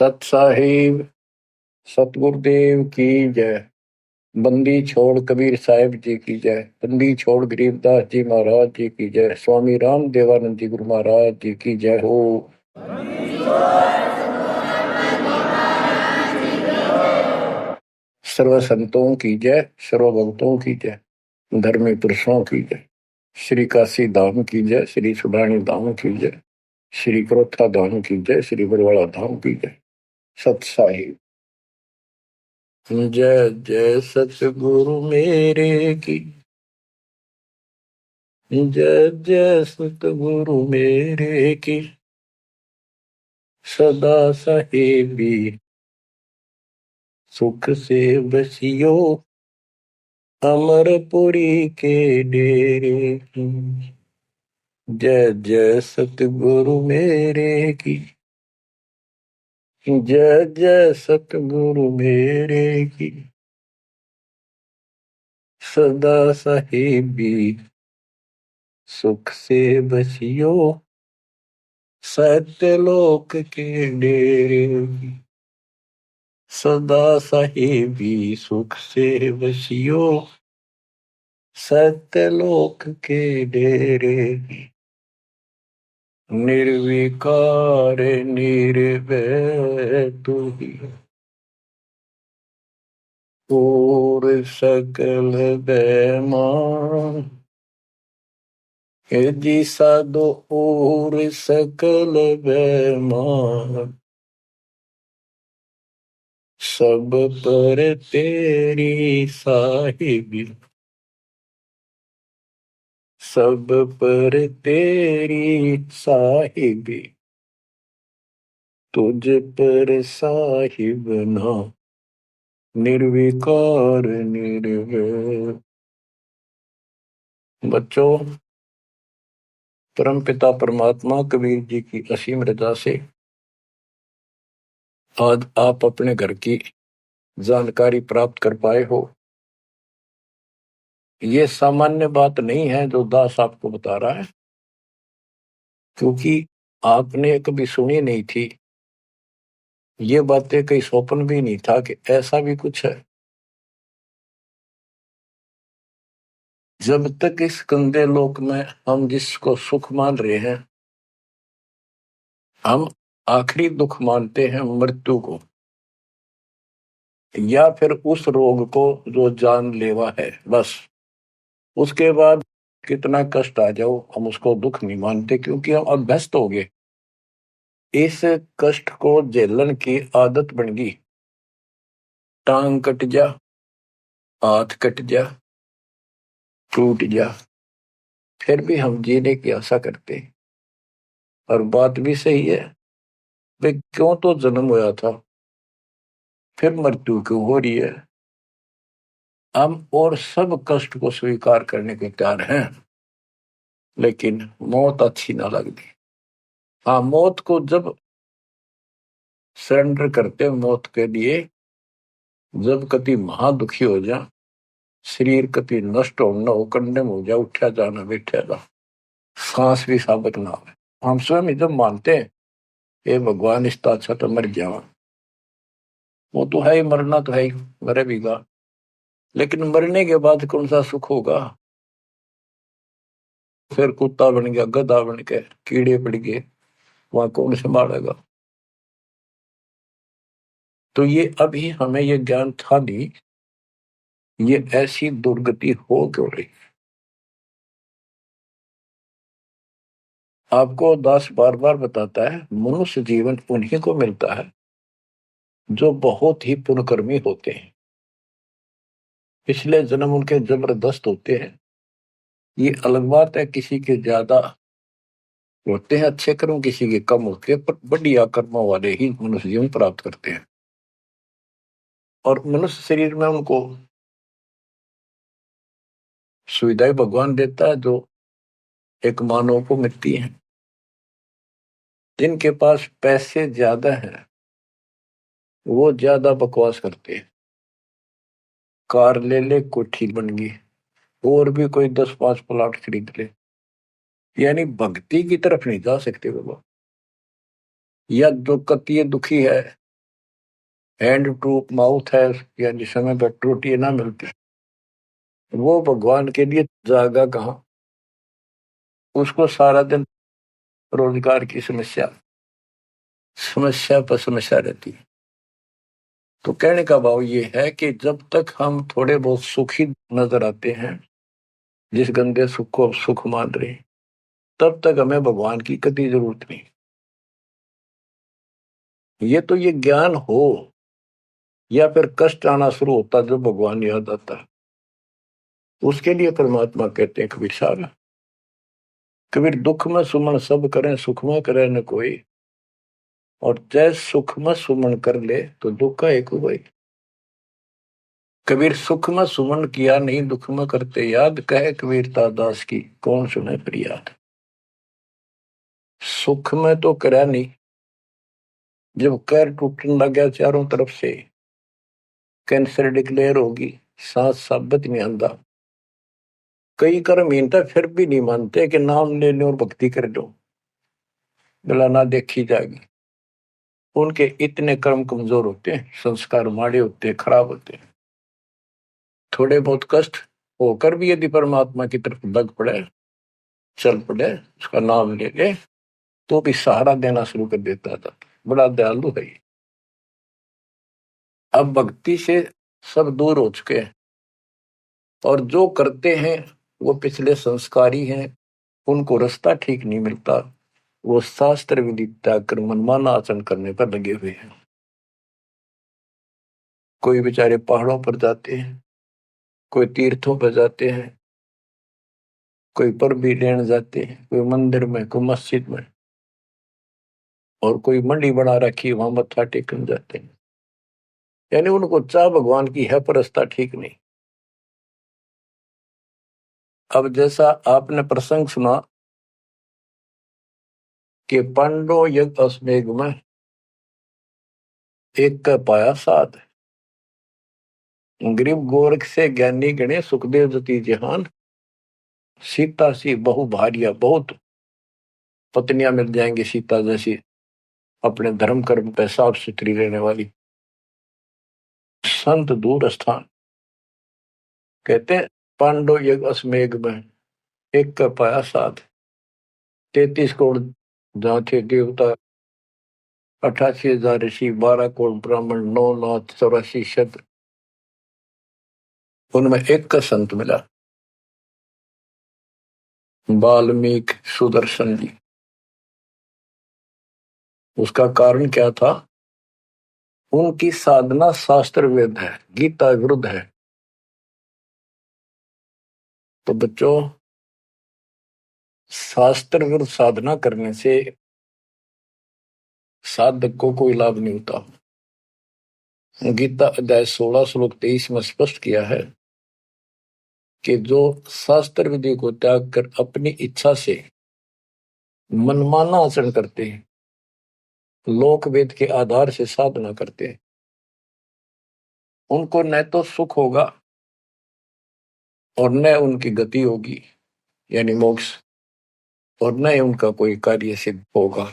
सत साहिब सतगुरुदेव की जय। बंदी छोड़ कबीर साहिब जी की जय। बंदी छोड़ गरीबदास जी महाराज जी की जय। स्वामी राम देवानंद जी गुरु महाराज जी की जय हो। सर्व संतों की जय, सर्व भक्तों की जय, धर्मी पुरुषों की जय। श्री काशी धाम की जय, श्री सुडानी धाम की जय, श्री क्रोथा धाम की जय, श्री बरवाड़ा धाम की जय। सत साहिब जय जय सतगुरु मेरे की जय जय सतगुरु मेरे की। सदा साहेबी सुख से बसियो अमरपुरी के डेरे की। जय जय सतगुरु मेरे की जय जय सतगुरु मेरे की। सदा साहेबी सुख से बसियो सत्यलोक के डेरे की। सदा साहेबी सुख से बसियो सत्यलोक के डेरे की। निर्विकार निर्भय तू ही और सकल बेमान। जी साधो और सकल बेमान। सब पर तेरी साहिबी सब पर तेरी साहिबी। तुझ पर साहिब ना निर्विकार निर्भय। बच्चों, परमपिता परमात्मा कबीर जी की असीम रजा से आज आप अपने घर की जानकारी प्राप्त कर पाए हो। ये सामान्य बात नहीं है जो दास आपको बता रहा है, क्योंकि आपने कभी सुनी नहीं थी ये बातें। कहीं स्वप्न भी नहीं था कि ऐसा भी कुछ है। जब तक इस गंदे लोक में हम जिसको सुख मान रहे हैं, हम आखिरी दुख मानते हैं मृत्यु को, या फिर उस रोग को जो जानलेवा है। बस उसके बाद कितना कष्ट आ जाओ हम उसको दुख नहीं मानते, क्योंकि हम अभ्यस्त हो गए। इस कष्ट को झेलन की आदत बन गई। टांग कट जा, हाथ कट जा, टूट जा, फिर भी हम जीने की आशा करते हैं। और बात भी सही है, वे क्यों तो जन्म हुआ था, फिर मृत्यु क्यों हो रही है। हम और सब कष्ट को स्वीकार करने के तैयार हैं, लेकिन मौत अच्छी ना लगती। हाँ, मौत को जब सरेंडर करते हैं मौत के लिए, जब कति महादुखी हो जा, शरीर कति नष्ट हो न हो, कंडम हो जा, उठा जाना बैठा जा, सांस भी साबित ना हो, हम स्वयं जब मानते हैं ये भगवान इसका अच्छा तो मर जावा, वो तो है ही, मरना तो है ही, मरे भी गा, लेकिन मरने के बाद कौन सा सुख होगा। फिर कुत्ता बन गया, गधा बन के कीड़े पड़ गए, वहां कौन संभालेगा। तो ये अभी हमें ये ज्ञान था नहीं, ये ऐसी दुर्गति हो क्यों रही। आपको दास बार बार बताता है, मनुष्य जीवन उन्हीं को मिलता है जो बहुत ही पुण्यकर्मी होते हैं। पिछले जन्म उनके जबरदस्त होते हैं। ये अलग बात है, किसी के ज्यादा होते हैं अच्छे कर्म, किसी के कम होते हैं, पर बढ़िया कर्मों वाले ही मनुष्य जीवन प्राप्त करते हैं। और मनुष्य शरीर में उनको सुविधाएं भगवान देता है जो एक मानव को मिलती है। जिनके पास पैसे ज्यादा हैं वो ज्यादा बकवास करते हैं। कार ले ले, कोठी बन गई, और भी कोई 10-5 प्लाट खरीद ले, यानी भक्ति की तरफ नहीं जा सकते बाबा। या जो कतिय दुखी है हैंड टू माउथ है, यानी समय पर रोटी ना मिलती, वो भगवान के लिए जागा कहाँ। उसको सारा दिन रोजगार की समस्या, समस्या पर समस्या रहती है। तो कहने का भाव ये है कि जब तक हम थोड़े बहुत सुखी नजर आते हैं, जिस गंदे सुख को सुख मान रहे, तब तक हमें भगवान की कभी जरूरत नहीं। ये ज्ञान हो या फिर कष्ट आना शुरू होता जब भगवान याद आता, उसके लिए परमात्मा कहते हैं कबीर साहब, कबीर दुख में सुमन सब करें, सुख में करे न कोई, और जय सुख में सुमन कर ले तो दुख का एक हुआ। कबीर सुख में सुमन किया नहीं, दुख में करते याद, कहे कबीरता दास की कौन सुने फरियाद। सुख में तो करा नहीं, जब कैर टूटने लग गया चारों तरफ से, कैंसर डिक्लेयर होगी, सांस साबित नहीं आंदा, कई कर्म मीनता फिर भी नहीं मानते कि नाम ले लो और भक्ति कर लो, गला ना देखी जाएगी। उनके इतने कर्म कमजोर होते हैं, संस्कार माड़े होते हैं, खराब होते हैं। थोड़े बहुत कष्ट होकर भी यदि परमात्मा की तरफ लग पड़े, चल पड़े, उसका नाम ले ले, तो भी सहारा देना शुरू कर देता था। बड़ा दयालु है ये। अब भक्ति से सब दूर हो चुके हैं, और जो करते हैं वो पिछले संस्कारी हैं, उनको रास्ता ठीक नहीं मिलता, वो शास्त्र विधि त्याग कर मनमाना आचरण करने पर लगे हुए हैं। कोई बेचारे पहाड़ों पर जाते हैं, कोई तीर्थों पर जाते हैं, कोई पर भी लेने जाते हैं, कोई मंदिर में, कोई मस्जिद में, और कोई मंडी बना रखी वहां मत्था टेकने जाते हैं। यानी उनको चाह भगवान की है पर रास्ता ठीक नहीं। अब जैसा आपने प्रसंग सुना कि पांडव यज्ञ अश्वमेध में एक का पाया साध, गरीब गोरख से ज्ञानी गणे, सुखदेव जति जहान, सीता सी बहु भारिया, बहुत पत्नियां मिल जाएंगी सीता जैसी, अपने धर्म कर्म पे साफ सुथरी रहने वाली। संत दूर स्थान, कहते हैं पांडव यज्ञ अश्वमेध में एक का पाया साध, 33 करोड़ जहाँ थे देवता, 88,000 ऋषि, 12 करोड़ ब्राह्मण, 9,84,000, उनमें एक का संत मिला, वाल्मीकि सुदर्शन जी। उसका कारण क्या था? उनकी साधना शास्त्र वेद है, गीता विरुद्ध है। तो बच्चों, शास्त्र विरुद्ध साधना करने से साधक को कोई लाभ नहीं होता। गीता अध्याय 16 श्लोक 23 में स्पष्ट किया है कि जो शास्त्र विधि को त्याग कर अपनी इच्छा से मनमाना आचरण करते हैं, लोक वेद के आधार से साधना करते हैं, उनको न तो सुख होगा और न उनकी गति होगी, यानी मोक्ष, और न ही उनका कोई कार्य सिद्ध होगा,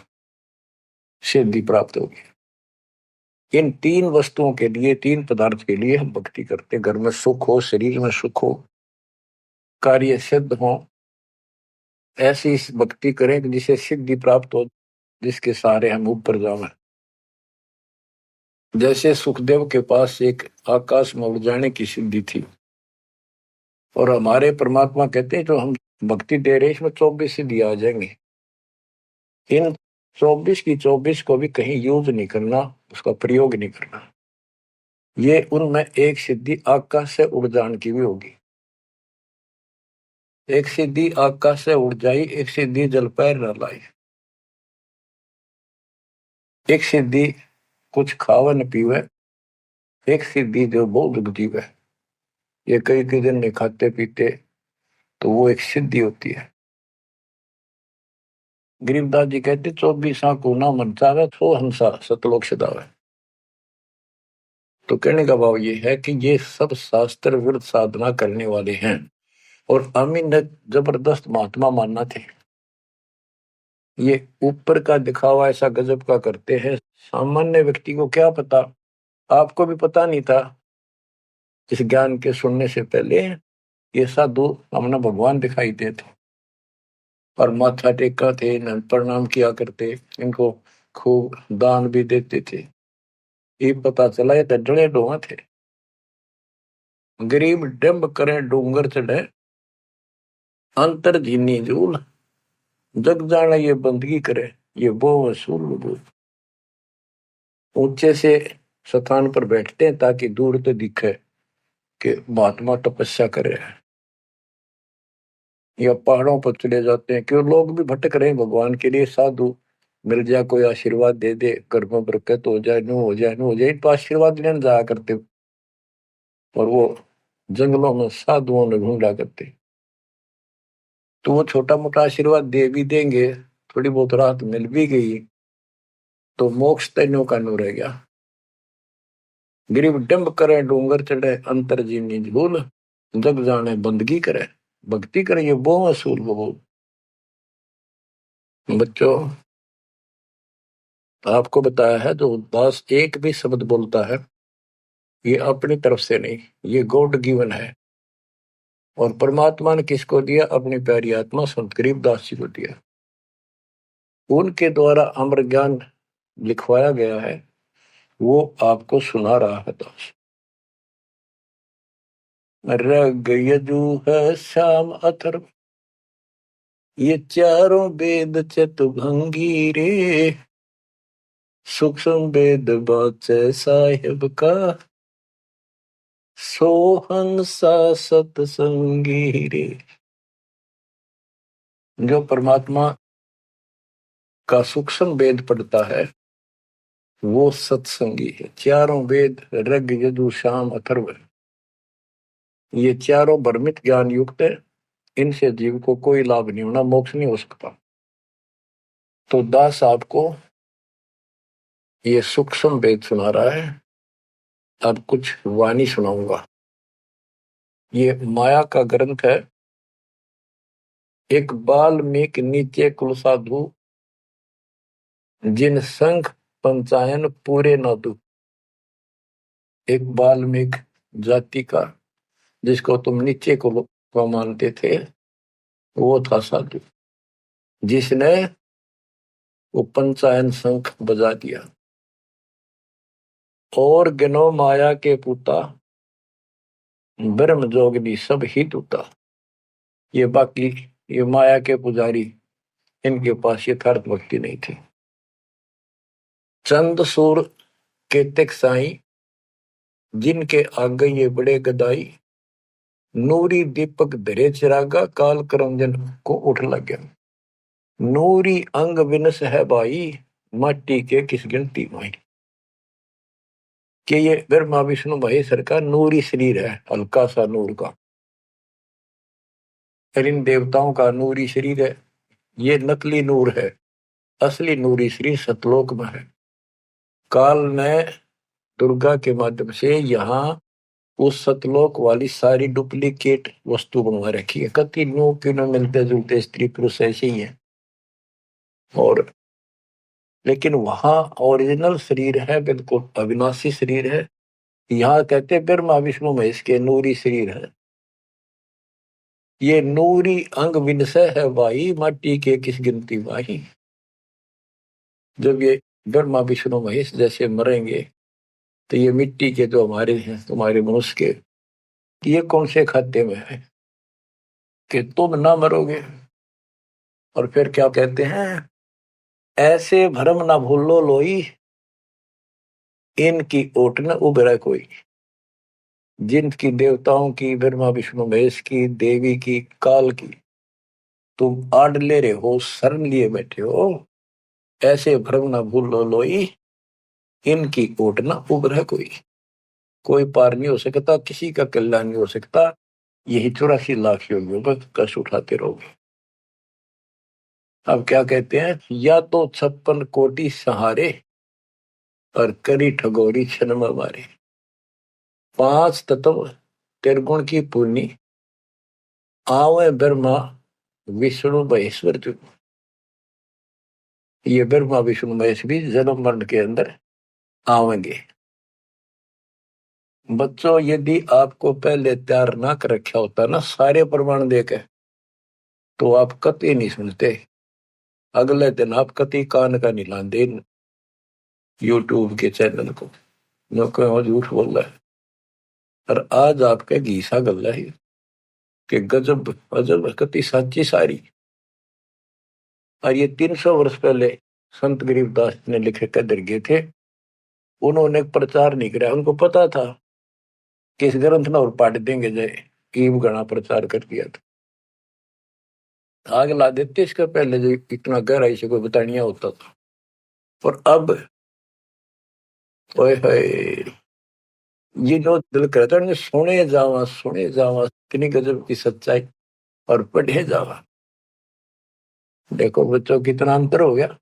सिद्धि प्राप्त होगी। इन तीन वस्तुओं के लिए, तीन पदार्थ के लिए हम भक्ति करते हैं। घर में सुख हो, शरीर में सुख हो, कार्य सिद्ध हो, ऐसी भक्ति करें कि जिसे सिद्धि प्राप्त हो, जिसके सहारे हम ऊपर जावें। जैसे सुखदेव के पास एक आकाश में उड़ जाने की सिद्धि थी, और हमारे परमात्मा कहते हैं जो हम भक्ति दे रहे इसमें 24 सिद्धि आ जाएंगे। इन 24 की 24 को भी कहीं यूज नहीं करना, उसका प्रयोग नहीं करना। ये उनमें एक सिद्धि आकाश से उड़ जाने की भी होगी। एक सिद्धि आकाश से उड़ जाई, एक सिद्धि जल पैर न लाई, एक सिद्धि कुछ खावे न पीवे, एक सिद्धि जो बहुत जीवे। ये कई कई दिन नहीं खाते पीते तो वो एक सिद्धि होती है। गरीबदास जी कहते 24 को ना मन चावे, सो हंसा सतलोक सदावे। तो कहने का भाव ये है कि ये सब शास्त्र विरुद्ध साधना करने वाले हैं, और अमीन ने जबरदस्त महात्मा मानना थे। ये ऊपर का दिखावा ऐसा गजब का करते हैं, सामान्य व्यक्ति को क्या पता आपको भी पता नहीं था इस ज्ञान के सुनने से पहले ये साधु हमने भगवान दिखाई देते और माथा टेका थे, प्रणाम किया करते, इनको खूब दान भी देते थे। ये पता चला ये डले डोहा थे। गरीब डंब करे डूंगर चढ़े, अंतर झीनी झूल, जग जाना ये बंदगी करे, ये वो वसूल वजूल। ऊंचे से स्थान पर बैठते हैं ताकि दूर से दिखे कि महात्मा तपस्या कर रहे हैं, या पहाड़ों पर चले जाते हैं क्यों लोग भी भटक रहे हैं भगवान के लिए। साधु मिल जाए, कोई आशीर्वाद दे दे, घर में बरकत हो जाए, नो हो जाए, नो हो जाए, तो आशीर्वाद लेने जाया करते और वो जंगलों में साधुओं ने ढूंढा करते। तो वो छोटा मोटा आशीर्वाद दे भी देंगे, थोड़ी बहुत राहत मिल भी गई तो मोक्ष तैनो का नो रह गया। गरीब डंब करे डूंगर चढ़े, अंतर जीवनी झूल, जग जाने बंदगी करे, भक्ति करे, ये वो असूल वो। बच्चों, आपको बताया है जो दास एक भी शब्द बोलता है ये अपनी तरफ से नहीं, ये गॉड गिवन है। और परमात्मा ने किसको दिया? अपनी प्यारी आत्मा संत गरीबदास जी को दिया। उनके द्वारा अमर ज्ञान लिखवाया गया है, वो आपको सुना रहा है दास। रग यजु है श्याम अथर्व, ये चारों वेद चतुभंगी रे, सूक्ष्म वेद बाचे साहिब का, सोहन सा सतसंगी रे। जो परमात्मा का सूक्ष्म वेद पढ़ता है वो सत्संगी है। चारों वेद ऋग यजु साम अथर्व, ये चारों भ्रमित ज्ञान युक्त है, इनसे जीव को कोई लाभ नहीं होना, मोक्ष नहीं हो सकता। तो दास आपको ये सूक्ष्म वेद सुना रहा है। अब कुछ वाणी सुनाऊंगा। ये माया का ग्रंथ है। एक बाल्मीकि नीचे कुल साधु, जिन संघ पंचायन पूरे न दू। एक बाल्मीकि जाति का, जिसको तुम नीचे को मानते थे, वो था साधु जिसने वो पंचायन शंख बजा दिया। और गिनो माया के पुता, ब्रह्म जोगनी सब ही टूटा। ये बाकी ये माया के पुजारी, इनके पास यथार्थ भक्ति नहीं थी। चंद सूर केतक साई, जिनके आगे ये बड़े गदाई। नूरी दीपक धरे चिरागा, काल करंजन को उठ लग गया। नूरी अंग विनस है भाई, माटी के किस गिनती माई। कि ये ब्रह्मा विष्णु महेश्वर का नूरी शरीर है, हल्का सा नूर का। इन देवताओं का नूरी शरीर है, ये नकली नूर है, असली नूरी शरीर सतलोक में है। काल ने दुर्गा के माध्यम से यहाँ उस सतलोक वाली सारी डुप्लीकेट वस्तु बनवा रखी है। कति नो क्यों मिलते जुलते स्त्री पुरुष ऐसे ही है, और लेकिन वहां ओरिजिनल शरीर है, बिल्कुल अविनाशी शरीर है। यहाँ कहते ब्रह्मा विष्णु महेश के नूरी शरीर है। ये नूरी अंग विनसय है भाई, माटी के किस गिनती वाही। जब ये ब्रह्मा विष्णु महेश जैसे मरेंगे तो ये मिट्टी के जो हमारे हैं, तुम्हारे मनुष्य के, ये कौन से खाते में है कि तुम ना मरोगे। और फिर क्या कहते हैं? ऐसे भ्रम ना भूलो लोई, इनकी ओट न उभरा कोई। जिनकी देवताओं की, ब्रह्मा विष्णु महेश की, देवी की, काल की तुम आड़ ले रहे हो, शरण लिए बैठे हो, ऐसे भ्रम ना भूलो लोई, इनकी ओट न उभरा कोई। कोई पार नहीं हो सकता, किसी का कल्याण नहीं हो सकता। यही 84 लाख योगियों पर कष्ट उठाते रहोगे। अब क्या कहते हैं? या तो 56 कोटि सहारे, और करी ठगोरी क्षण में मारे। 5 तत्व त्रिगुण की पूर्णी, आवे ब्रह्मा विष्णु महेश्वर जो। ये ब्रह्मा विष्णु महेश भी जन्म मरण के अंदर आवेंगे। बच्चों, यदि आपको पहले तैयार ना कर रखा होता ना सारे प्रमाण देके, तो आप कतई नहीं सुनते। अगले दिन आप कतई कान का नहीं लाते यूट्यूब के चैनल को, जो कहो झूठ बोल रहा है। और आज आपके घीसा गल है कि गजब अजब कति साची सारी। और ये 300 वर्ष पहले संत गरीबदास ने लिखे कदर गए थे। उन्होंने प्रचार नहीं किया, उनको पता था कि इस ग्रंथ ना और पाट देंगे जाए, ईब गणा प्रचार कर दिया था। आग ला देते इसका पहले जो इतना गहराई से कोई बतानिया होता था। और अब ओए होए, ये जो दिल करता है सुने जावा इतनी गजब की सच्चाई और पढ़े जावा। देखो बच्चों कितना अंतर हो गया।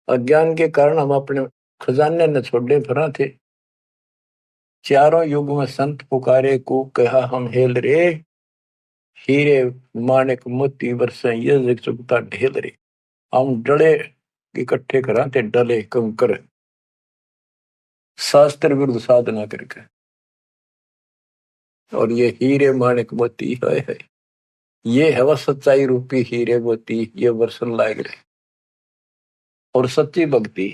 अज्ञान के कारण हम अपने खजाने न छोड़े फिरा थे। चारों युग में संत पुकारे को कहा हम हेल रे, हीरे माणिक मोती बरसे ये जग चुगता ढेल रे। हम डले इकट्ठे करा थे, डले कंकर शास्त्र विरुद्ध साधना करके। और ये हीरे माणिक मोती है, ये है वह सच्चाई रूपी हीरे मोती, ये वर्षन लायक रहे और सच्ची भक्ति।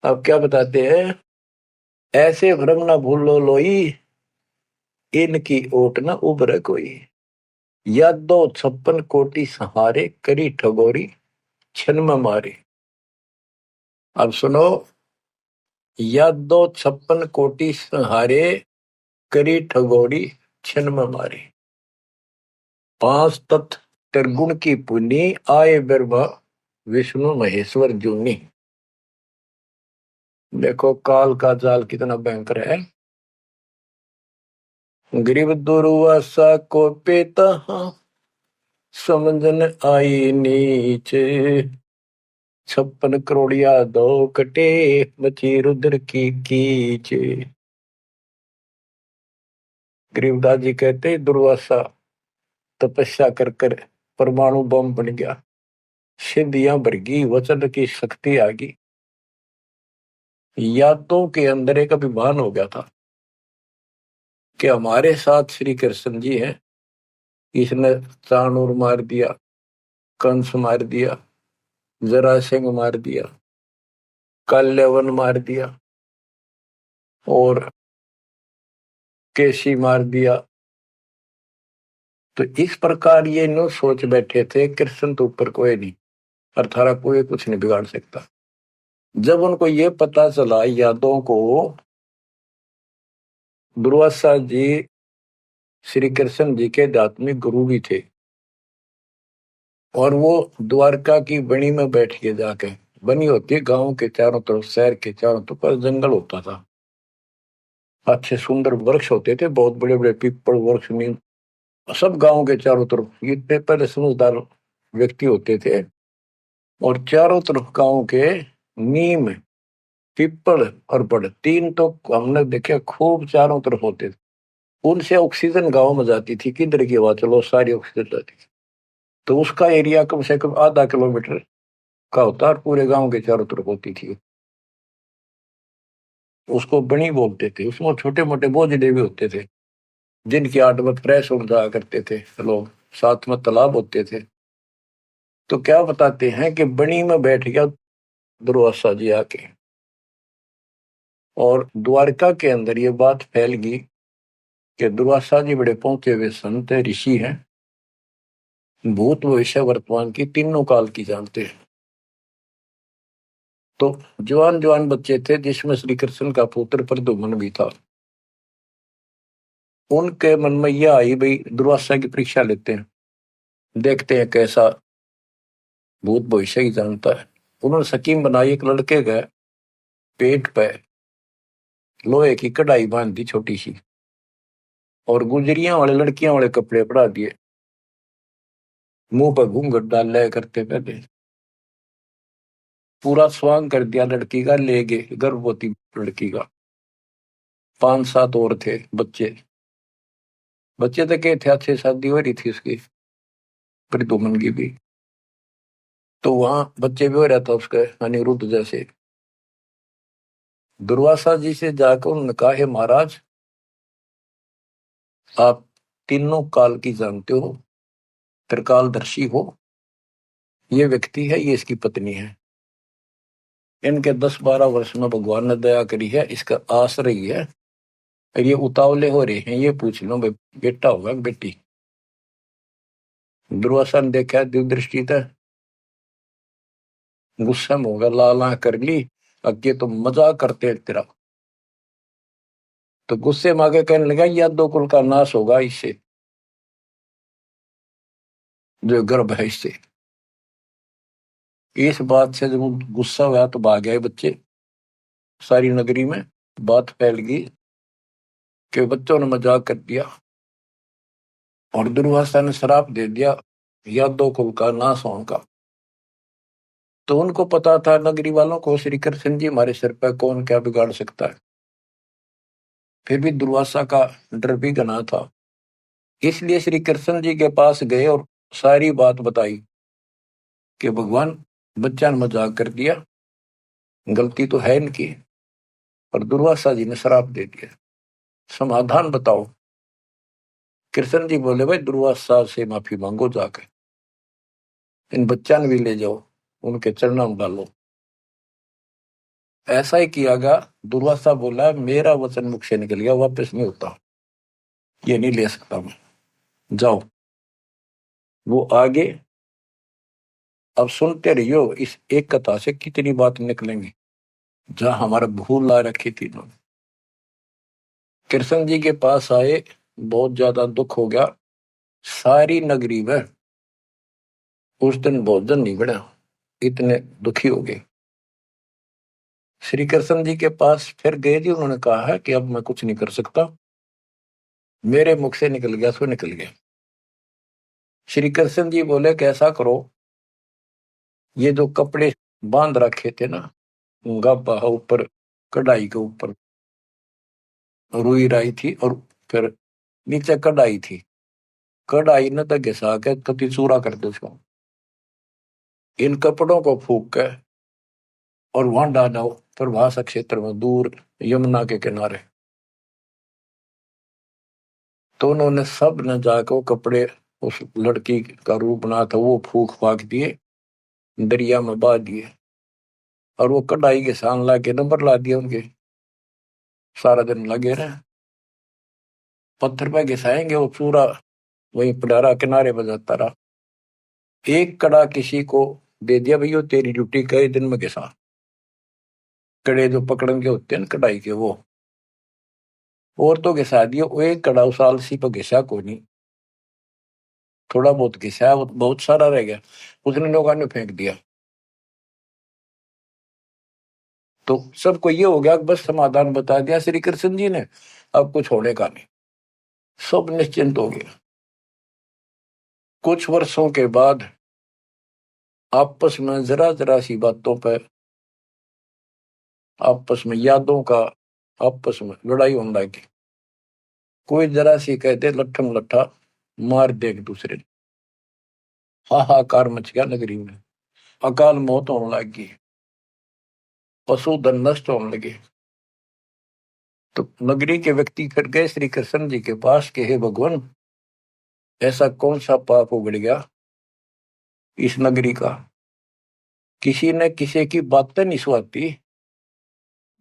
अब क्या बताते हैं, ऐसे भ्रम ना भूलो लोई, इनकी ओट न उभरे कोई। या 256 कोटि सहारे, करी ठगोरी छन में मारे। अब सुनो, या 256 कोटि सहारे, करी ठगोरी छन में मारे। 5 तत्व त्रिगुण की पुनी, आए ब्रह्मा विष्णु महेश्वर जूनी। देखो काल का जाल कितना भयंकर है। गरीब दुर्वासा को पेता, समझन आई नीचे। 56 करोड़िया दो कटे, मची रुद्र की कीचे। गरीबदास जी कहते दुर्वासा तपस्या कर कर परमाणु बम बन गया, सिद्धियां भर गई, वचन की शक्ति आ गई। यादों के अंदर एक अभिमान हो गया था कि हमारे साथ श्री कृष्ण जी हैं। इसने चाणूर मार दिया, कंस मार दिया, जरासिंह मार दिया, कल्यवन मार दिया और केसी मार दिया। तो इस प्रकार ये नो सोच बैठे थे कृष्ण तो ऊपर कोई नहीं और थारा कोई कुछ नहीं बिगाड़ सकता। जब उनको ये पता चला यादों को, दुर्वासा जी श्री कृष्ण जी के आध्यात्मिक गुरु भी थे और वो द्वारका की बनी में बैठ के जाके, बनी होती है गांव के चारों तरफ, शहर के चारों तरफ पर जंगल होता था, अच्छे सुंदर वृक्ष होते थे, बहुत बड़े बड़े पीपल वृक्ष, नीम, सब गांव के चारों तरफ। इतने पहले समझदार व्यक्ति होते थे और चारों तरफ गांव के नीम, पीपल और बड़, तीन तो हमने देखे खूब चारों तरफ होते थे। उनसे ऑक्सीजन गांव में जाती थी, किधर की हवा चलो सारी ऑक्सीजन जाती थी। तो उसका एरिया कम से कम आधा किलोमीटर का होता और पूरे गांव के चारों तरफ होती थी। उसको बनी बोलते थे। उसमें छोटे मोटे बोझले भी होते थे जिनकी आठ में फ्रेश उड़ जाया करते थे लोग, साथ में तालाब होते थे। तो क्या बताते हैं कि बनी में बैठ गया दुर्वासा जी आके, और द्वारका के अंदर ये बात फैल गई कि दुर्वासा जी बड़े पहुंचे हुए संत है, ऋषि हैं, भूत भविष्य वर्तमान की तीनों काल की जानते हैं। तो जवान जवान बच्चे थे जिसमें श्री कृष्ण का पुत्र प्रद्युम्न भी था। उनके मन में यह आई भाई दुर्वासा की परीक्षा लेते हैं, देखते हैं कैसा भूत भविष्य की जानता है। उन्होंने स्कीम बनाई, एक लड़के का पेट पे लोहे की कढ़ाई बांध दी छोटी सी, और गुजरियां वाले लड़कियां वाले कपड़े पड़ा दिए, मुंह पर घूंघट डाल लिया करते पहले, पूरा स्वांग कर दिया लड़की का, ले गए गर्भवती लड़की का। 5-7 और थे बच्चे, बच्चे तो क्या थे, अच्छे शादी हो रही थी उसकी, प्रद्युम्न की भी। तो वहां बच्चे भी हो रहा था उसका, अनिरुद्ध जैसे। दुर्वासा जी से जाकर उन्होंने कहा, हे महाराज, आप तीनों काल की जानते हो, त्रिकालदर्शी हो। ये व्यक्ति है, ये इसकी पत्नी है। इनके 10-12 वर्ष में भगवान ने दया करी है, इसका आश्रय ही है। और ये उतावले हो रहे हैं, ये पूछ लो भाई बेटा होगा कि बेटी। दुर्वासा ने देखा दिव्य था, गुस्सा में होगा, लाला कर ली, अगे तो मजाक करते हैं तेरा। तो गुस्से में आगे कहने लगा, यह दो कुल का नाश होगा इससे, जो गर्भ है इससे। इस बात से जब गुस्सा हुआ तो भाग गए बच्चे। सारी नगरी में बात फैल गई कि बच्चों ने मजाक कर दिया और दुर्वासा ने श्राप दे दिया या दो कुल का नाश होने का। तो उनको पता था, नगरी वालों को, श्री कृष्ण जी हमारे सिर पर कौन क्या बिगाड़ सकता है। फिर भी दुर्वासा का डर भी घना था, इसलिए श्री कृष्ण जी के पास गए और सारी बात बताई कि भगवान, बच्चा ने मजाक कर दिया, गलती तो है इनकी, और दुर्वासा जी ने श्राप दे दिया, समाधान बताओ। कृष्ण जी बोले, भाई दुर्वासा से माफी मांगो जाकर, इन बच्चा ने भी ले जाओ, उनके चरणों में डालो। ऐसा ही किया गया। दुर्वासा बोला, मेरा वचन मुख से निकल गया, वापस नहीं होता, ये नहीं ले सकता मैं, जाओ। वो आगे, अब सुनते रहियो, इस एक कथा से कितनी बात निकलेंगी, जहां हमारा भूल ला रखी थी इन्होंने। कृष्ण जी के पास आए, बहुत ज्यादा दुख हो गया, सारी नगरी में उस दिन भोजन नहीं बना, इतने दुखी हो गए। श्री कृष्ण जी के पास फिर गए जी, उन्होंने कहा है कि अब मैं कुछ नहीं कर सकता, मेरे मुख से निकल गया सो निकल गया। श्री कृष्ण जी बोले, कैसा करो, ये जो कपड़े बांध रखे थे ना, गाबा ऊपर, कढ़ाई के ऊपर रुई राई थी, और फिर नीचे कढ़ाई थी, कढ़ाई न तो घिसा के कति चूरा कर दो उसको, इन कपड़ों को फूक के और वहां डालो प्रभास क्षेत्र में, दूर यमुना के किनारे। तो उन्होंने सब ने जाकर वो कपड़े, उस लड़की का रूप बना था, वो फूक फाक दिए, दरिया में बहा दिए, और वो कढ़ाई के सान ला के नंबर ला दिए उनके। सारा दिन लगे रहे, पत्थर पे घिसाएंगे, वो पूरा वही पडारा किनारे बजाता रहा। एक कड़ा किसी को दे दिया, भैया तेरी ड्यूटी कई दिन में घिसा, कड़े जो पकड़न के होते हैं ना कढ़ाई के, वो और तो घिसा दिया। वो एक कड़ा उस आलसी पर घिसा को नहीं, थोड़ा बहुत घिसा, बहुत सारा रह गया, उसने लोगों ने फेंक दिया। तो सबको ये हो गया, बस समाधान बता दिया श्री कृष्ण जी ने, अब कुछ होने का नहीं, सब निश्चिंत हो गया। कुछ वर्षों के बाद आपस में जरा जरा सी बातों पर, आपस में यादों का, आपस में लड़ाई होने लगी। कोई जरा सी कहते लट्ठम लट्ठा मार दे एक दूसरे ने, हाहाकार मच गया नगरी में, अकाल मौत होने लगी, पशुधन नष्ट होने लगे। तो नगरी के व्यक्ति फिर गए श्री कृष्ण जी के पास कि हे भगवान, ऐसा कौन सा पाप उगड़ गया इस नगरी का, किसी ने किसी की बातें नहीं सुहाती,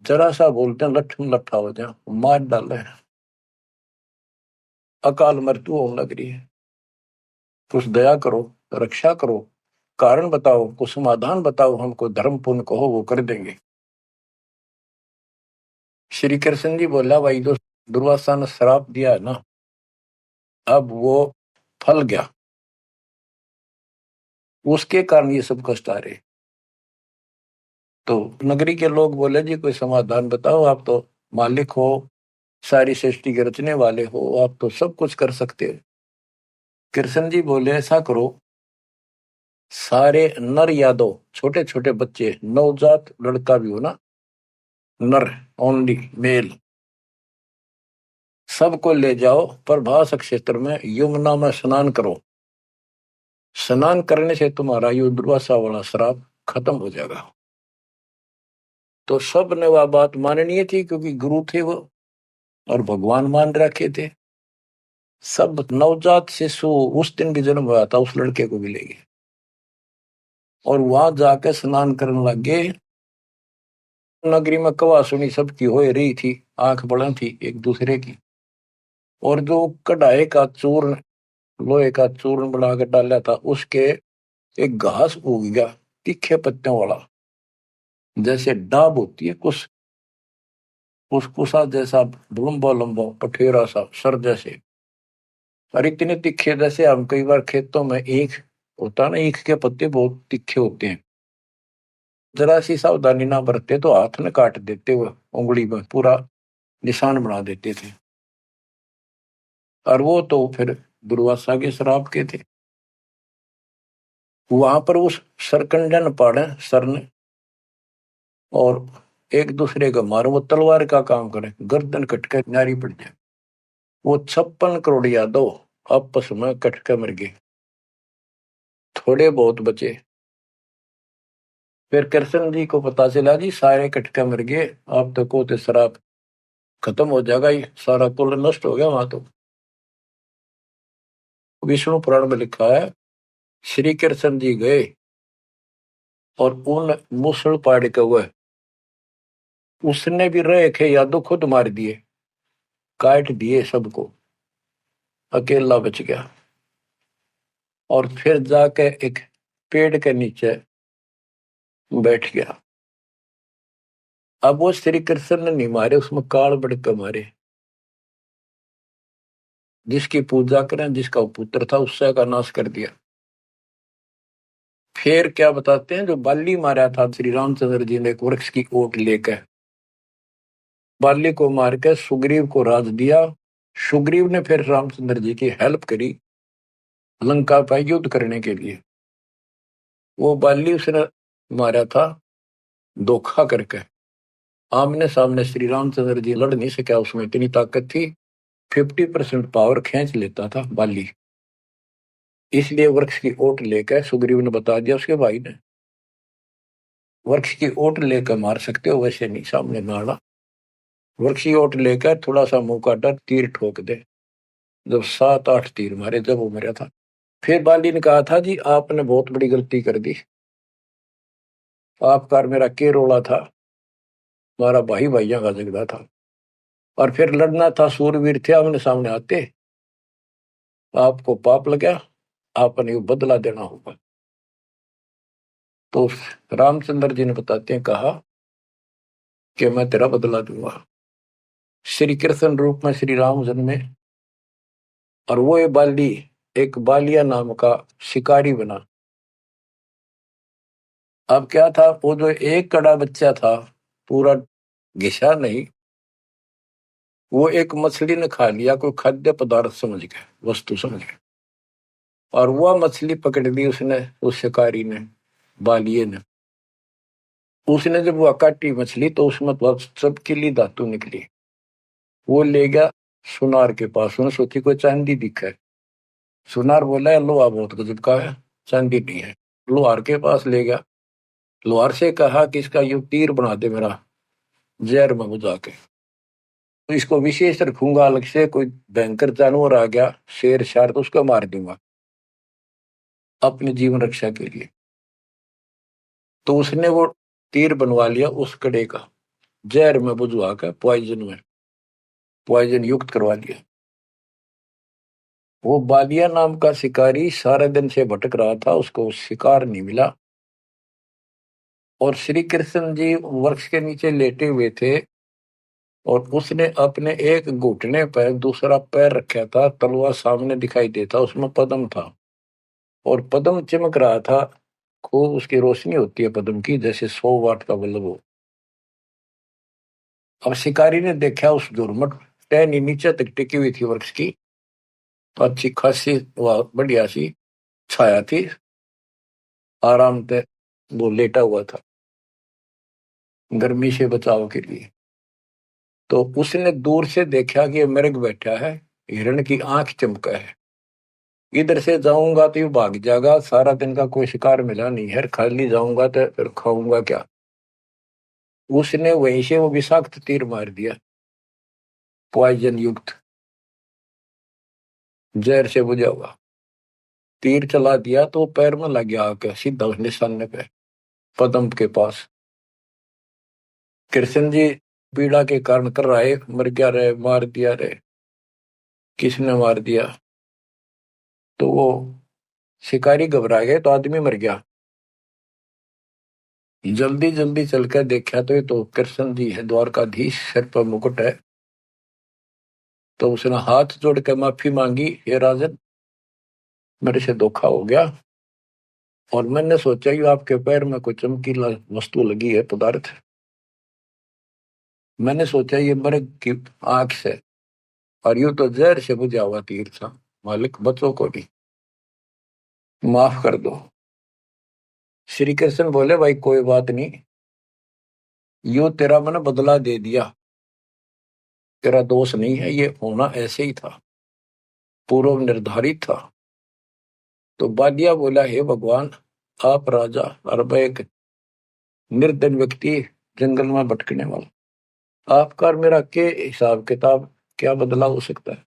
जरा सा बोलते हैं लट्ठम लट्ठा हो जाए, मार डाले, अकाल मृत्यु होने लग रही है। कुछ दया करो, रक्षा करो, कारण बताओ, कुछ समाधान बताओ, हमको धर्म पुण्य कहो, वो कर देंगे। श्री कृष्ण जी बोला, भाई जो दुर्वासा ने श्राप दिया है ना, अब वो फल गया, उसके कारण ये सब कष्ट आ रहे। तो नगरी के लोग बोले, जी कोई समाधान बताओ, आप तो मालिक हो, सारी सृष्टि के रचने वाले हो, आप तो सब कुछ कर सकते हो। कृष्ण जी बोले, ऐसा करो, सारे नर यादव, छोटे छोटे बच्चे, नवजात लड़का भी हो ना, नर, ओनली मेल, सबको ले जाओ प्रभास क्षेत्र में, यमुना में स्नान करो। स्नान करने से तुम्हारा ये दुर्वासा वाला श्राप खत्म हो जाएगा। तो सब ने वह बात माननी थी क्योंकि गुरु थे वो और भगवान मान रखे थे। सब नवजात शिशु उस दिन भी जन्म हुआ था उस लड़के को भी ले गए और वहां जाके स्नान करने लग गए। नगरी में कवा सुनी सबकी हो रही थी, आंख बड़ा थी एक दूसरे की। और जो कढ़ाई का चूर्ण, लोहे का चूर्ण बना कर डाला था, उसके एक घास उग गया तीखे पत्तियों वाला, जैसे डाब होती है कुछ कुसकुसा जैसा, लंबा लंबा पठेरा सा सर जैसे, और इतने तीखे जैसे हम कई बार खेतों में ईख होता ना, ईख के पत्ते बहुत तीखे होते हैं। जरा सी सावधानी ना बरते तो हाथ में काट देते, हुए उंगली में पूरा निशान बना देते थे। और वो तो फिर दुर्वासा के श्राप के थे। वहां पर उस सरकंडन पाड़े सर ने और एक दूसरे का मारो, वो तलवार का काम करे, गर्दन कटके नारी पड़ जाए। वो 56 करोड़ यादव आपस में कटके मर गए, थोड़े बहुत बचे। फिर कृष्ण जी को पता चला जी सारे कटके मर गए, आप तो को तो शराब खत्म हो जाएगा, ये सारा कुल नष्ट हो गया। वहां तो विष्णु पुराण में लिखा है, श्री कृष्ण जी गए और उन मूसल पाड़ के हुए, उसने भी रहे थे यादव खुद मार दिए, काट दिए सबको, अकेला बच गया। और फिर जाके एक पेड़ के नीचे बैठ गया। अब वो श्री कृष्ण ने नहीं मारे, उसमें काल बढ़ के मारे। जिसकी पूजा करें, जिसका पुत्र था, उससे का नाश कर दिया। फिर क्या बताते हैं, जो बाली मारा था श्री रामचंद्र जी ने एक वृक्ष की ओट लेकर, बाली को मार के सुग्रीव को राज दिया। सुग्रीव ने फिर रामचंद्र जी की हेल्प करी लंका पर युद्ध करने के लिए। वो बाली उसने मारा था धोखा करके, आमने सामने श्री रामचंद्र जी लड़ नहीं सका, उसमें इतनी ताकत थी, 50% पावर खींच लेता था बाली। इसलिए वृक्ष की ओट लेकर सुग्रीव ने बता दिया उसके भाई ने, वृक्ष की ओट लेकर मार सकते हो, वैसे नहीं सामने मारना। वृक्ष की ओट लेकर थोड़ा सा मुंह काटा, तीर ठोक दे। जब 7-8 तीर मारे, जब वो मरा था। फिर बाली ने कहा था जी आपने बहुत बड़ी गलती कर दी, आपका और मेरा के रोला था, हमारा भाई भाइयों का झगड़ा था और फिर लड़ना था, सूरवीर थे आमने सामने आते, आपको पाप लगा, आपने बदला देना होगा। तो रामचंद्र जी ने बताते हैं, कहा कि मैं तेरा बदला दूंगा। श्री कृष्ण रूप में श्री राम जन्मे और वो ये बाली एक बालिया नाम का शिकारी बना। अब क्या था, वो जो एक कड़ा बच्चा था, पूरा घिसा नहीं, वो एक मछली ने खा लिया, कोई खाद्य पदार्थ समझ के, वस्तु समझ के, और वह मछली पकड़ ली उसने, उस शिकारी ने, बालिए ने। उसने जब वह काटी मछली तो उसमें बहुत चमकीली धातु निकली। वो ले गया सुनार के पास, उसने सोची कोई चांदी दिखा है। सुनार बोला है लोहा बहुत गजब का है, चांदी नहीं है। लोहार के पास ले गया, लोहार से कहा कि इसका यूं तीर बना दे मेरा, जहर में बुझा के, तो इसको विशेष रखूंगा, अलग से कोई भयंकर जानवर आ गया, शेर शार, तो उसको मार दूंगा अपने जीवन रक्षा के लिए। तो उसने वो तीर बनवा लिया उस कड़े का, जहर में बुझवा कर, पॉइजन युक्त करवा लिया। वो बालिया नाम का शिकारी सारे दिन से भटक रहा था, उसको शिकार नहीं मिला। और श्री कृष्ण जी वृक्ष के नीचे लेटे हुए थे और उसने अपने एक घुटने पर दूसरा पैर रखा था, तलवार सामने दिखाई देता, उसमें पद्म था और पद्म चमक रहा था खूब, उसकी रोशनी होती है पद्म की, जैसे 100 वाट का बल्ब हो। अब शिकारी ने देखा उस झुरमुट टहनी नीचे तक टिकी हुई थी वृक्ष की, अच्छी खासी बढ़िया सी छाया थी, आराम से वो लेटा हुआ था गर्मी से बचाव के लिए। तो उसने दूर से देखा कि ये मृग बैठा है, हिरण की आंख चमका है, इधर से जाऊंगा तो ये भाग जाएगा, सारा दिन का कोई शिकार मिला नहीं है, खाली जाऊंगा तो फिर खाऊंगा क्या। उसने वहीं से वो विषाक्त तीर मार दिया, पॉइजन युक्त, जहर से बुझा हुआ तीर चला दिया, तो पैर में लग गया आके सीधा उस निशाने पे, पदम के पास। कृष्ण जी पीड़ा के कारण कर रहा है, मर गया रे, मार दिया रे, किसने मार दिया? तो वो शिकारी घबरा गए, तो आदमी मर गया। जल्दी जल्दी चलकर देखा तो ये तो कृष्ण जी है, द्वारकाधीश, सिर पर मुकुट है। तो उसने हाथ जोड़ कर माफी मांगी, हे राजन, मेरे से धोखा हो गया, और मैंने सोचा कि आपके पैर में कोई चमकीला वस्तु लगी है, पदार्थ। मैंने सोचा ये मर्ग की आंख से, और यूं तो जहर से बुझा हुआ तीर था। मालिक, बच्चों को भी माफ कर दो। श्री कृष्ण बोले, भाई कोई बात नहीं, यूं तेरा मैंने बदला दे दिया, तेरा दोष नहीं है, ये होना ऐसे ही था, पूर्व निर्धारित था। तो बादिया बोला, हे भगवान, आप राजा और मैं एक निर्धन व्यक्ति, जंगल में भटकने वाला, आपका और मेरा के हिसाब किताब, क्या बदला हो सकता है?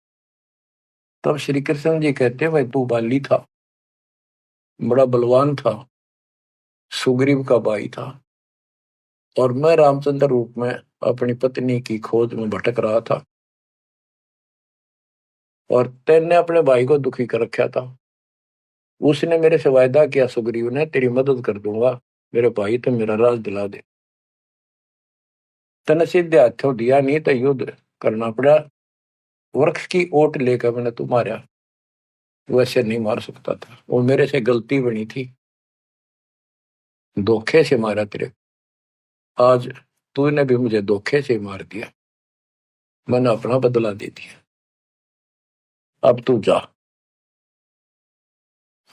तब श्री कृष्ण जी कहते, भाई तू बाली था, बड़ा बलवान था, सुग्रीव का भाई था, और मैं रामचंद्र रूप में अपनी पत्नी की खोज में भटक रहा था, और तेने अपने भाई को दुखी कर रखा था। उसने मेरे से वायदा किया, सुग्रीव ने, तेरी मदद कर दूंगा, मेरे भाई तो मेरा राज दिला दे। तने सीधे हाथों दिया नहीं तो युद्ध करना पड़ा, वृक्ष की ओट लेकर मैंने तू मारा, वैसे नहीं मार सकता था, वो मेरे से गलती बनी थी, धोखे से मारा तेरे, आज तूने भी मुझे धोखे से मार दिया, मैंने अपना बदला दे दिया, अब तू जा,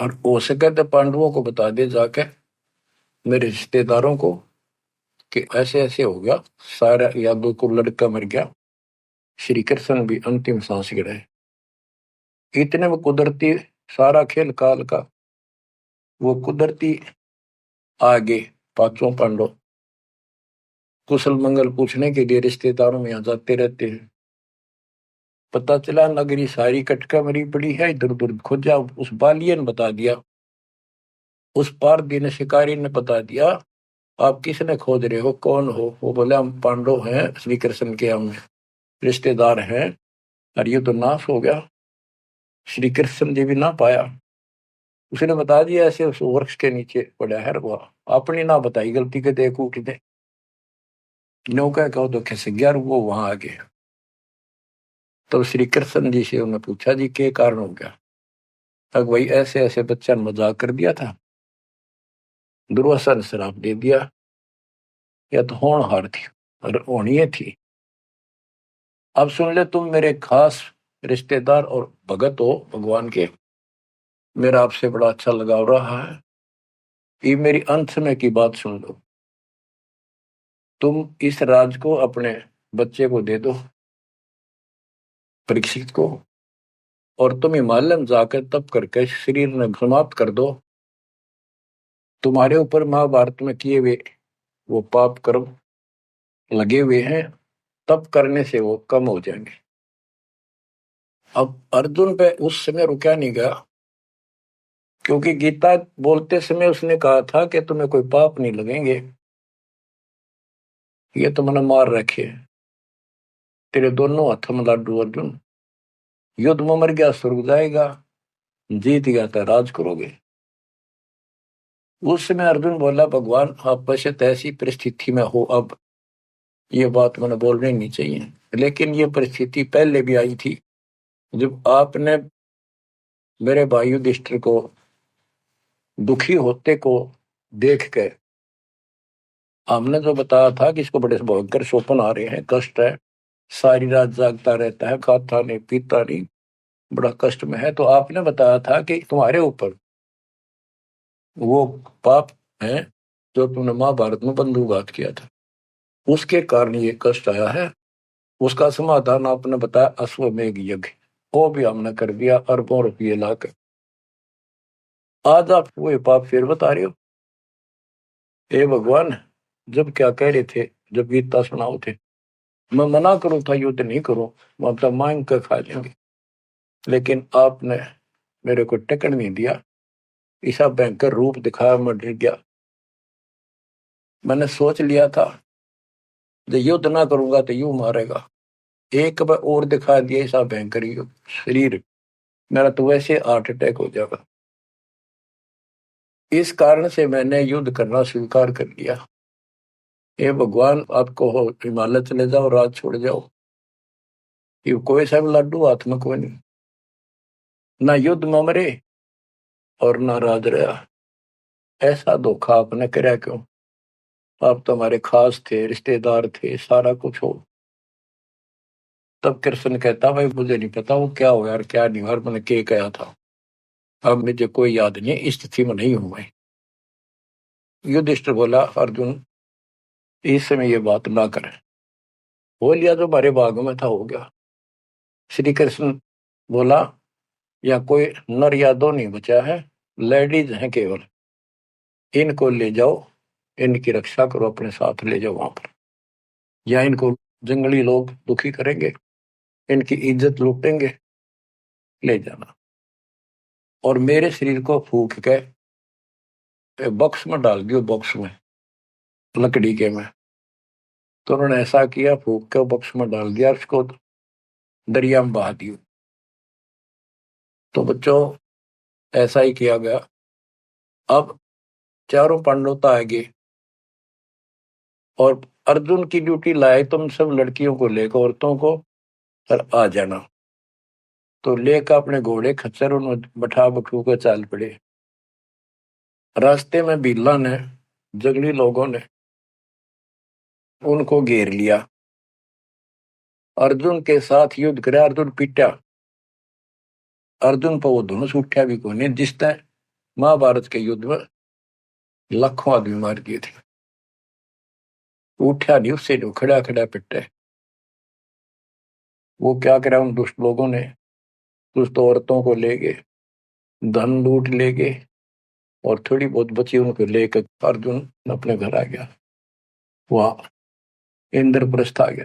और हो सके तो पांडवों को बता दे जाके, मेरे रिश्तेदारों को, कि ऐसे ऐसे हो गया, सारा यादव को लड़का मर गया, श्री कृष्ण भी अंतिम सांस गिराए। इतने में कुदरती, सारा खेल काल का, वो कुदरती आगे पांचों पांडव कुशल मंगल पूछने के लिए रिश्तेदारों में यहाँ जाते रहते हैं। पता चला नगरी सारी कटका मरी पड़ी है, इधर उधर खोजा, उस बालिए ने बता दिया, उस पार दिन शिकारी ने बता दिया, आप किसने खोज रहे हो, कौन हो? वो बोले, हम पांडव हैं, श्री कृष्ण के हम रिश्तेदार हैं, और ये तो नाश हो गया, श्री कृष्ण जी भी ना पाया। उसने बता दिया, ऐसे उस वृक्ष के नीचे पड़ा है, वो अपनी ना बताई गलती के, देखो कितने नौका कहो तो खिस गया, वो वहां आ गया। तो श्री कृष्ण जी से उन्होंने पूछा, जी क्या कारण हो गया? तब वही ऐसे ऐसे बच्चा ने मजाक कर दिया था, दुर्वासा ने श्राप दे दिया, या तो होनहार थी और होनी थी। अब सुन ले, तुम मेरे खास रिश्तेदार और भगत हो भगवान के, मेरा आपसे बड़ा अच्छा लगाव रहा है, ये मेरी अंत समय की बात सुन लो। तुम इस राज को अपने बच्चे को दे दो, परीक्षित को, और तुम हिमालय में जाकर तप करके शरीर में समाप्त कर दो। तुम्हारे ऊपर महाभारत में किए हुए वो पाप कर्म लगे हुए हैं, तप करने से वो कम हो जाएंगे। अब अर्जुन पे उस समय रुका नहीं गया, क्योंकि गीता बोलते समय उसने कहा था कि तुम्हें कोई पाप नहीं लगेंगे, ये तो मैंने मार रखे, तेरे दोनों हाथों में लाडू अर्जुन, युद्ध में मर गया स्वर्ग जाएगा, जीत गया तो राज करोगे। उस समय अर्जुन बोला, भगवान आप बशत ऐसी परिस्थिति में हो, अब ये बात मैंने बोलनी नहीं चाहिए, लेकिन ये परिस्थिति पहले भी आई थी, जब आपने मेरे भाई युधिष्ठिर को दुखी होते को देख के, हमने जो बताया था कि इसको बड़े भयंकर स्वप्न आ रहे हैं, कष्ट है, सारी रात जागता रहता है, खाता नहीं पीता नहीं, बड़ा कष्ट में है, तो आपने बताया था कि तुम्हारे ऊपर वो पाप है जो तुमने महाभारत में बंधुघात किया था, उसके कारण ये कष्ट आया है। उसका समाधान आपने बताया, अश्वमेघ यज्ञ, वो भी हमने कर दिया अरबों रुपये लाकर। आज आप वो पाप फिर बता रहे हो? हे भगवान, जब क्या कह रहे थे जब गीता सुनाओ थे। मैं मना करूं था युद्ध नहीं करूं, मतलब मांग कर खा लेंगे, लेकिन आपने मेरे को टिकट नहीं दिया। ऐसा भयंकर रूप दिखाया, मैं डर गया। मैंने सोच लिया था जो युद्ध ना करूंगा तो यूं मारेगा। एक बार और दिखा दिया ऐसा भयंकर युद्ध, शरीर मेरा तो वैसे हार्ट अटैक हो जाएगा। इस कारण से मैंने युद्ध करना स्वीकार कर लिया। हे भगवान, आपको हो हिमालय चले जाओ, राज छोड़ जाओ, ये कोई सा भी लाडू हाथ में कोई नहीं, ना युद्ध में मरे और ना राज रहा। ऐसा धोखा आपने कराया क्यों? आप तो हमारे खास थे, रिश्तेदार थे, सारा कुछ हो। तब कृष्ण कहता, भाई मुझे नहीं पता वो क्या हुआ और क्या नहीं हुआ, और मैंने क्या कहा था, अब मुझे कोई याद नहीं है, इस स्थिति में नहीं हूं मैं। युधिष्ठिर बोला, अर्जुन इस समय ये बात ना करें, हो लिया जो हमारे भाग में था हो गया। श्री कृष्ण बोला, या कोई नर या दो नहीं बचा है, लेडीज हैं केवल, इनको ले जाओ, इनकी रक्षा करो, अपने साथ ले जाओ वहां पर, या इनको जंगली लोग दुखी करेंगे, इनकी इज्जत लूटेंगे, ले जाना। और मेरे शरीर को फूक के बॉक्स में डाल दियो, बॉक्स में, लकड़ी के में। तो उन्होंने ऐसा किया, फूक के बॉक्स में डाल दिया, उसको दरिया में बहा दियो। तो बच्चों ऐसा ही किया गया। अब चारों पांडव तो आगे, और अर्जुन की ड्यूटी लाए तुम सब लड़कियों को लेकर, औरतों को, और आ जाना। तो लेकर अपने घोड़े खच्चर उन्हें बैठा बठू कर चाल पड़े। रास्ते में बिल्ला ने, जंगली लोगों ने उनको घेर लिया, अर्जुन के साथ युद्ध करे। अर्जुन पीटा, अर्जुन पर वो धनुष उठा भी कोई नहीं, जिसने महाभारत के युद्ध में लाखों आदमी मार दिए थे, उठा नहीं, उससे जो खड़ा खड़ा पिटे। वो क्या करा उन दुष्ट लोगों ने, दुष्ट औरतों को ले गए, धन लूट ले गए, और थोड़ी बहुत बची उनको लेकर अर्जुन अपने घर आ गया, वहां इंद्रप्रस्थ आ गया।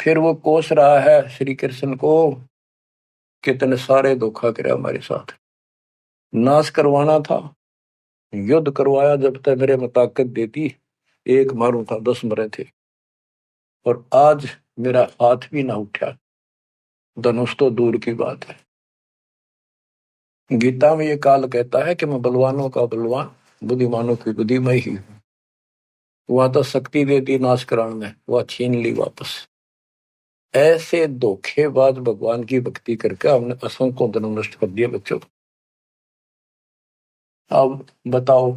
फिर वो कोस रहा है श्री कृष्ण को, कितने सारे धोखा करे हमारे साथ, नाश करवाना था, युद्ध करवाया, जब तक मेरे में ताकत देती एक मारू था 10 मरे थे, और आज मेरा हाथ भी ना उठा, धनुष तो दूर की बात है। गीता में ये काल कहता है कि मैं बलवानों का बलवान, बुद्धिमानों की बुद्धि में ही हूं। वहां तो शक्ति देती नाश कराने में, वह छीन ली वापस। ऐसे धोखेबाज भगवान की भक्ति करके हमने असंख्यों जन्म नष्ट कर दिए बच्चों। अब बताओ,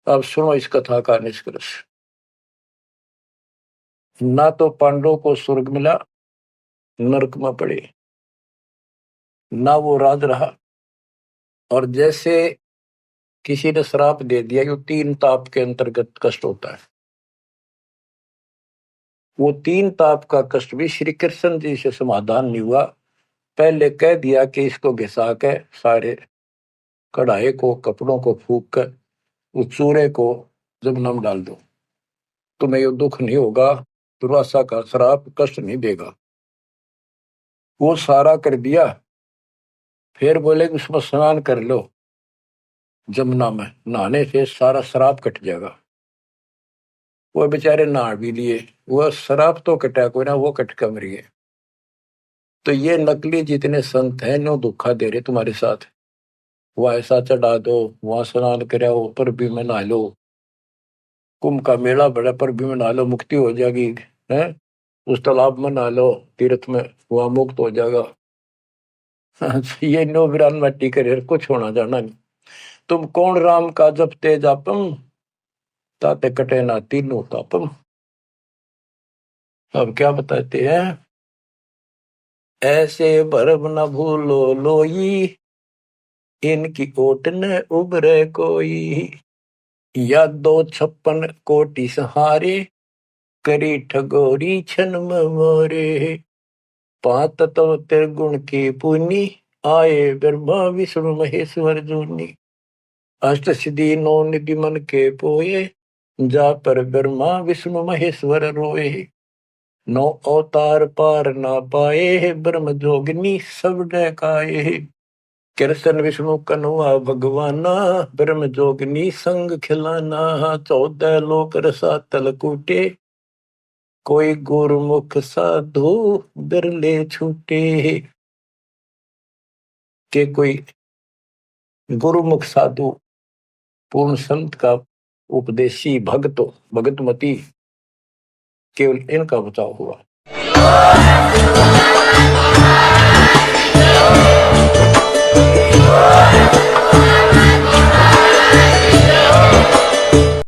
अब सुनो इस कथा का निष्कर्ष। ना तो पांडवों को स्वर्ग मिला, नरक में पड़े, ना वो राज रहा, और जैसे किसी ने श्राप दे दिया, जो 3 ताप के अंतर्गत कष्ट होता है, वो 3 ताप का कष्ट भी श्री कृष्ण जी से समाधान नहीं हुआ। पहले कह दिया कि इसको घिसा के सारे कढ़ाई को, कपड़ों को फूक कर उस चूरे को जमुना में डाल दो, तुम्हें ये दुख नहीं होगा, दुर्वासा का श्राप कष्ट नहीं देगा। वो सारा कर दिया। फिर बोले कि उसमें स्नान कर लो, जमुना में नहाने से सारा श्राप कट जाएगा। वो बेचारे नहा भी लिए, वो श्राप तो कटा कोई ना, वो कट कर मरिए। तो ये नकली जितने संत हैं, नो धोखा दे रहे तुम्हारे साथ। वह ऐसा चढ़ा दो, वहां स्नान कराओ, पर भी में नहा लो, कुंभ का मेला बड़ा, पर भी में नहा लो, मुक्ति हो जाएगी है, उस तालाब में नहा लो, तीर्थ में, वहां मुक्त हो जाएगा। ये नो बिरान मट्टी करे, कुछ होना जाना नहीं। तुम कौन राम का जपते जापम, ताते कटे ना तीनों तापम। अब क्या बताते हैं, ऐसे भरम न भूलो लोई, इनकी ओट न उबरे कोई, या 256 कोटि सहारे, करी ठगोरी छन मोरे। 5 तत्व त्रिगुण की पुनी, आए ब्रह्मा विष्णु महेश्वर जूनी। अष्ट सिद्धि 9 निधि मन के पोए, जा पर ब्रह्मा विष्णु महेश्वर रोए, नौ अवतार पार ना पाए, ब्रह्म जोगिनी सब डकाए। कृष्ण विष्णु कन्वा भगवाना, ब्रह्म जोगिनी संग खिलाना, 14 लोक रसातल कूटे, कोई गुरुमुख साधु बिरले छूटे। के कोई गुरुमुख साधु पूर्ण संत का उपदेशी भक्त भगतमती केवल इनका बचाव हुआ।